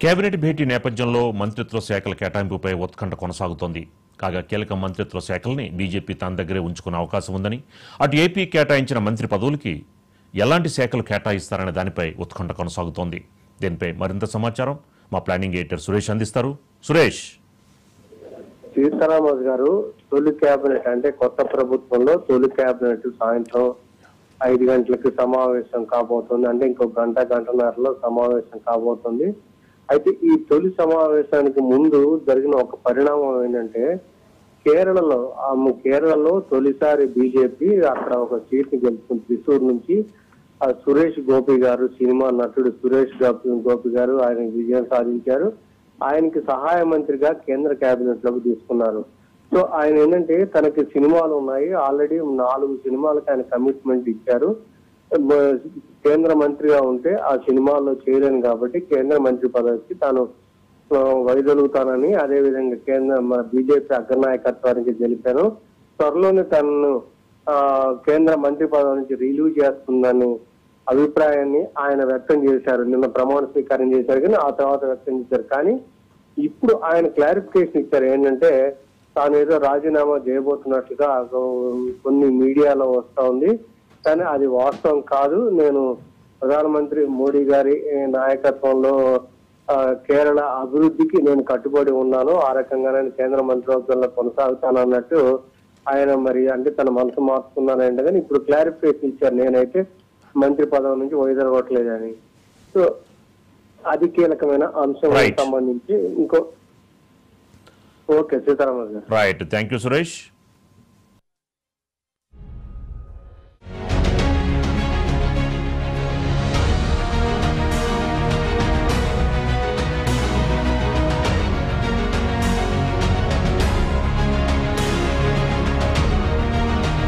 Cabinet భేటీ నేపథ్యంలో మంత్రిత్వ శాఖల కేటాయింపుపై ఉత్కంఠ కొనసాగుతోంది. కాగా కీలక మంత్రిత్వ శాఖల్ని బీజేపీ తన దగ్గరే ఉంచుకునే అవకాశం ఉందని, అటు ఏపీ కేటాయించిన మంత్రి పదవులకి ఎలాంటి శాఖలు కేటాయిస్తారనే దానిపై ఉత్కంఠ కొనసాగుతోంది. దీనిపై మరింత సమాచారం మా ప్లానింగ్ ఎడిటర్ సురేష్ అందిస్తారు. సురేష్. సీతారామరాజు గారు తొలి కేబినెట్ అంటే కొత్త ప్రభుత్వంలో తొలి కేబినెట్ సాయంత్రం 5 గంటలకి సమావేశం కాబోతుంది. అంటే ఇంకో గంటన్నరలో సమావేశం కాబోతుంది. అయితే ఈ తొలి సమావేశానికి ముందు జరిగిన ఒక పరిణామం ఏంటంటే కేరళలో తొలిసారి బీజేపీ అక్కడ ఒక సీట్ ని గెలుచుకుంది. త్రిశూర్ నుంచి సురేష్ గోపి గారు, సినిమా నటుడు సురేష్ గోపి గారు ఆయన విజయం సాధించారు. ఆయనకి సహాయ మంత్రిగా కేంద్ర కేబినెట్ లోకి తీసుకున్నారు. సో ఆయన ఏంటంటే తనకి సినిమాలు ఉన్నాయి, ఆల్రెడీ 4 సినిమాలకు ఆయన కమిట్మెంట్ ఇచ్చారు. కేంద్ర మంత్రిగా ఉంటే ఆ సినిమాల్లో చేయలేను కాబట్టి కేంద్ర మంత్రి పదవికి తాను వైదొలుగుతానని, అదేవిధంగా బీజేపీ అగ్రనాయకత్వానికి తెలిపాను. త్వరలోనే తనను కేంద్ర మంత్రి పదవి నుంచి రిలీవ్ చేస్తుందని అభిప్రాయాన్ని ఆయన వ్యక్తం చేశారు. నిన్న ప్రమాణ స్వీకారం చేశారు, కానీ ఆ తర్వాత వ్యక్తం చేశారు. కానీ ఇప్పుడు ఆయన క్లారిఫికేషన్ ఇచ్చారు. ఏంటంటే తాను ఏదో రాజీనామా చేయబోతున్నట్లుగా కొన్ని మీడియాలో వస్తా ఉంది, కానీ అది వాస్తవం కాదు. నేను ప్రధానమంత్రి మోడీ గారి నాయకత్వంలో కేరళ అభివృద్ధికి నేను కట్టుబడి ఉన్నాను, ఆ రకంగా నేను కేంద్ర మంత్రివర్గంలో కొనసాగుతాను అన్నట్టు ఆయన మరి అంటే తన మనసు మార్చుకున్నానంటే, కానీ ఇప్పుడు క్లారిఫికేషన్ ఇచ్చారు నేనైతే మంత్రి పదవి నుంచి వైదొలగట్లేదని. సో అది కీలకమైన అంశం సంబంధించి ఇంకో ఓకే సీతారామరాజు గారు. Right, thank you Suresh.